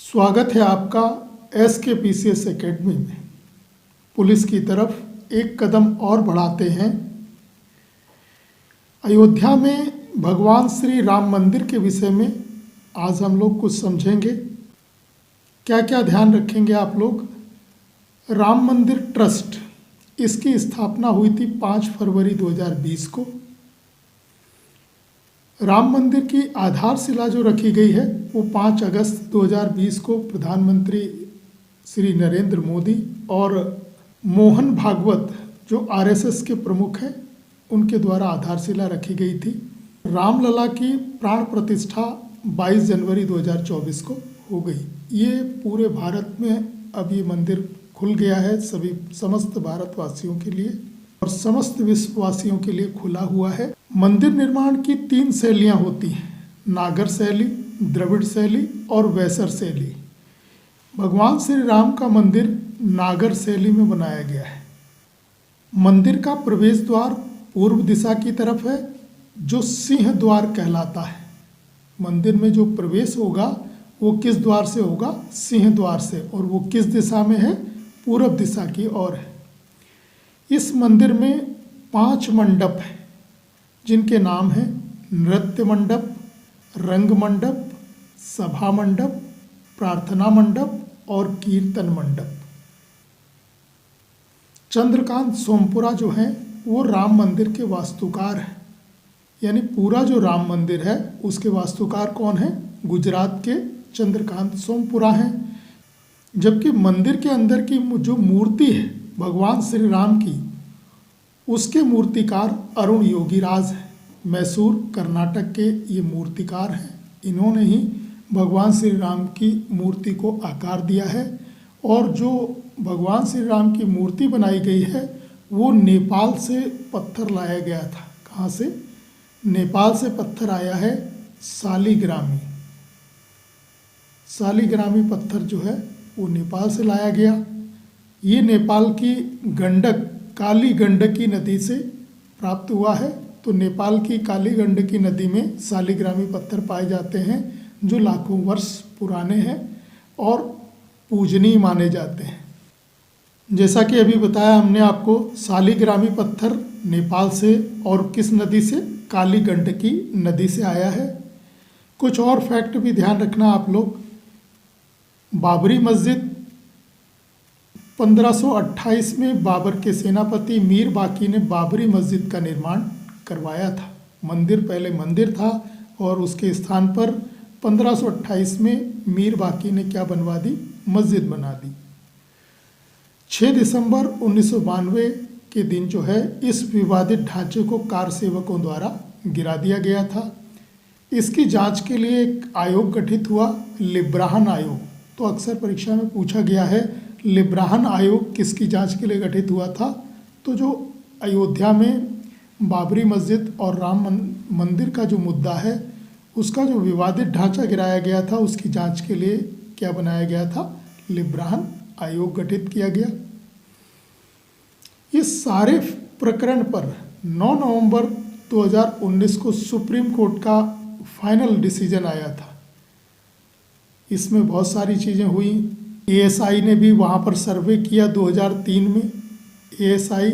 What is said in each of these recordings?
स्वागत है आपका SKPCS एकेडमी में। पुलिस की तरफ एक कदम और बढ़ाते हैं। अयोध्या में भगवान श्री राम मंदिर के विषय में आज हम लोग कुछ समझेंगे। क्या क्या ध्यान रखेंगे आप लोग। राम मंदिर ट्रस्ट, इसकी स्थापना हुई थी 5 फरवरी 2020 को। राम मंदिर की आधारशिला जो रखी गई है वो 5 अगस्त 2020 को प्रधानमंत्री श्री नरेंद्र मोदी और मोहन भागवत जो RSS के प्रमुख हैं उनके द्वारा आधारशिला रखी गई थी। रामलला की प्राण प्रतिष्ठा 22 जनवरी 2024 को हो गई। ये पूरे भारत में अब ये मंदिर खुल गया है समस्त भारतवासियों के लिए और समस्त विश्ववासियों के लिए खुला हुआ है। मंदिर निर्माण की 3 शैलियाँ होती हैं, नागर शैली, द्रविड़ शैली और वैसर शैली। भगवान श्री राम का मंदिर नागर शैली में बनाया गया है। मंदिर का प्रवेश द्वार पूर्व दिशा की तरफ है जो सिंह द्वार कहलाता है। मंदिर में जो प्रवेश होगा वो किस द्वार से होगा? सिंह द्वार से। और वो किस दिशा में है? पूर्व दिशा की ओर है। इस मंदिर में 5 मंडप हैं जिनके नाम हैं नृत्य मंडप, रंग मंडप, सभा मंडप, प्रार्थना मंडप और कीर्तन मंडप। चंद्रकांत सोमपुरा जो हैं वो राम मंदिर के वास्तुकार हैं। यानी पूरा जो राम मंदिर है उसके वास्तुकार कौन है? गुजरात के चंद्रकांत सोमपुरा हैं। जबकि मंदिर के अंदर की जो मूर्ति है भगवान श्री राम की, उसके मूर्तिकार अरुण योगीराज हैं। मैसूर कर्नाटक के ये मूर्तिकार हैं। इन्होंने ही भगवान श्री राम की मूर्ति को आकार दिया है। और जो भगवान श्री राम की मूर्ति बनाई गई है वो नेपाल से पत्थर लाया गया था। कहाँ से? नेपाल से पत्थर आया है सालीग्रामी। सालीग्रामी पत्थर जो है वो नेपाल से लाया गया। ये नेपाल की गंडक, काली गंडकी नदी से प्राप्त हुआ है। तो नेपाल की काली गंडकी नदी में सालीग्रामी पत्थर पाए जाते हैं जो लाखों वर्ष पुराने हैं और पूजनीय माने जाते हैं। जैसा कि अभी बताया हमने आपको, सालीग्रामी पत्थर नेपाल से और किस नदी से? काली गंडकी नदी से आया है। कुछ और फैक्ट भी ध्यान रखना आप लोग। बाबरी मस्जिद 1528 में बाबर के सेनापति मीर बाकी ने बाबरी मस्जिद का निर्माण करवाया था। मंदिर पहले मंदिर था और उसके स्थान पर 1528 में मीर बाकी ने क्या बनवा दी? मस्जिद बना दी। 6 दिसंबर 1992 के दिन जो है इस विवादित ढांचे को कार सेवकों द्वारा गिरा दिया गया था। इसकी जांच के लिए एक आयोग गठित हुआ, लिब्राहन आयोग। तो अक्सर परीक्षा में पूछा गया है लिब्राहन आयोग किसकी जांच के लिए गठित हुआ था? तो जो अयोध्या में बाबरी मस्जिद और राम मंदिर का जो मुद्दा है उसका जो विवादित ढांचा गिराया गया था उसकी जांच के लिए क्या बनाया गया था? लिब्राहन आयोग गठित किया गया। इस सारे प्रकरण पर 9 नवंबर 2019 को सुप्रीम कोर्ट का फाइनल डिसीजन आया था। इसमें बहुत सारी चीज़ें हुई। ASI ने भी वहाँ पर सर्वे किया 2003 में। ASI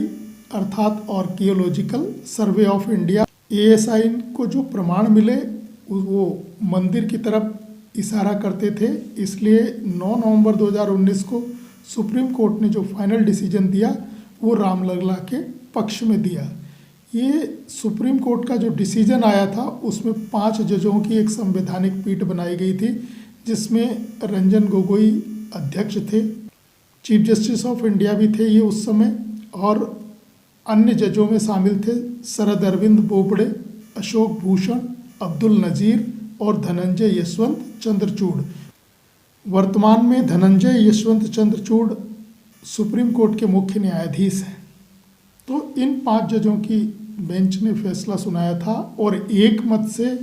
अर्थात archaeological survey of India. ASI को जो प्रमाण मिले वो मंदिर की तरफ इशारा करते थे। इसलिए 9 नवंबर 2019 को सुप्रीम कोर्ट ने जो फाइनल डिसीजन दिया वो रामलला के पक्ष में दिया। ये सुप्रीम कोर्ट का जो डिसीजन आया था उसमें 5 जजों की एक संवैधानिक पीठ बनाई गई थी जिसमें रंजन गोगोई अध्यक्ष थे। चीफ जस्टिस ऑफ इंडिया भी थे ये उस समय। और अन्य जजों में शामिल थे शरद अरविंद बोबड़े, अशोक भूषण, अब्दुल नज़ीर और धनंजय यशवंत चंद्रचूड़। वर्तमान में धनंजय यशवंत चंद्रचूड़ सुप्रीम कोर्ट के मुख्य न्यायाधीश हैं। तो इन 5 जजों की बेंच ने फैसला सुनाया था और एक मत से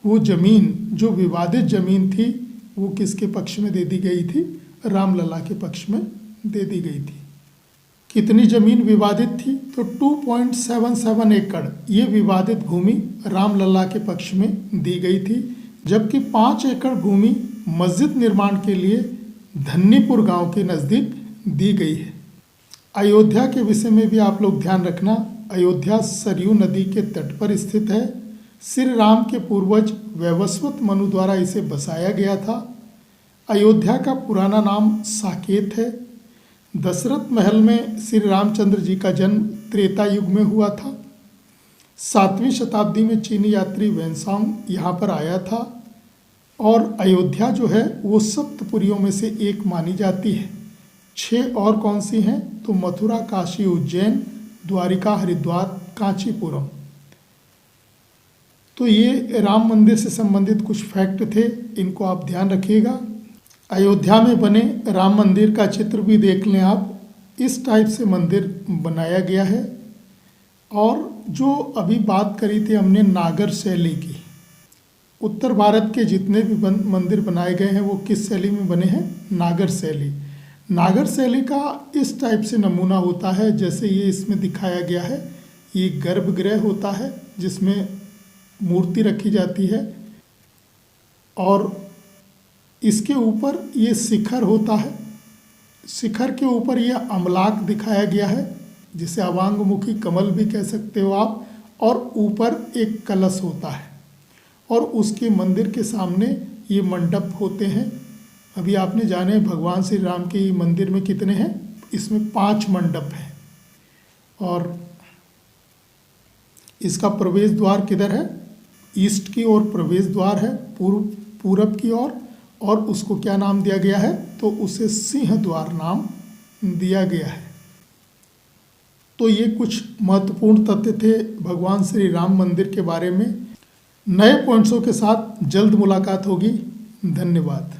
वो ज़मीन, जो विवादित ज़मीन थी, वो किसके पक्ष में दे दी गई थी? रामलला के पक्ष में दे दी गई थी। कितनी ज़मीन विवादित थी? तो 2.77 एकड़ ये विवादित भूमि रामलला के पक्ष में दी गई थी, जबकि 5 एकड़ भूमि मस्जिद निर्माण के लिए धन्नीपुर गांव के नज़दीक दी गई है। अयोध्या के विषय में भी आप लोग ध्यान रखना, अयोध्या सरयू नदी के तट पर स्थित है। श्री राम के पूर्वज वैवस्वत मनु द्वारा इसे बसाया गया था। अयोध्या का पुराना नाम साकेत है। दशरथ महल में श्री रामचंद्र जी का जन्म त्रेता युग में हुआ था। 7वीं शताब्दी में चीनी यात्री वेनसांग यहाँ पर आया था और अयोध्या जो है वो सप्तपुरियों में से एक मानी जाती है। 6 और कौन सी हैं तो मथुरा, काशी, उज्जैन, द्वारिका, हरिद्वार, कांचीपुरम। तो ये राम मंदिर से संबंधित कुछ फैक्ट थे, इनको आप ध्यान रखिएगा। अयोध्या में बने राम मंदिर का चित्र भी देख लें आप। इस टाइप से मंदिर बनाया गया है। और जो अभी बात करी थी हमने नागर शैली की, उत्तर भारत के जितने भी मंदिर बनाए गए हैं वो किस शैली में बने हैं? नागर शैली। नागर शैली का इस टाइप से नमूना होता है जैसे ये इसमें दिखाया गया है। ये गर्भगृह होता है जिसमें मूर्ति रखी जाती है और इसके ऊपर ये शिखर होता है। शिखर के ऊपर ये अमलाक दिखाया गया है जिसे अवांगमुखी कमल भी कह सकते हो आप, और ऊपर एक कलश होता है और उसके मंदिर के सामने ये मंडप होते हैं। अभी आपने जाने भगवान श्री राम के मंदिर में कितने हैं? इसमें 5 मंडप हैं। और इसका प्रवेश द्वार किधर है? ईस्ट की ओर प्रवेश द्वार है, पूरब की ओर, और उसको क्या नाम दिया गया है? तो उसे सिंह द्वार नाम दिया गया है। तो ये कुछ महत्वपूर्ण तथ्य थे भगवान श्री राम मंदिर के बारे में। नए पॉइंट्सों के साथ जल्द मुलाकात होगी। धन्यवाद।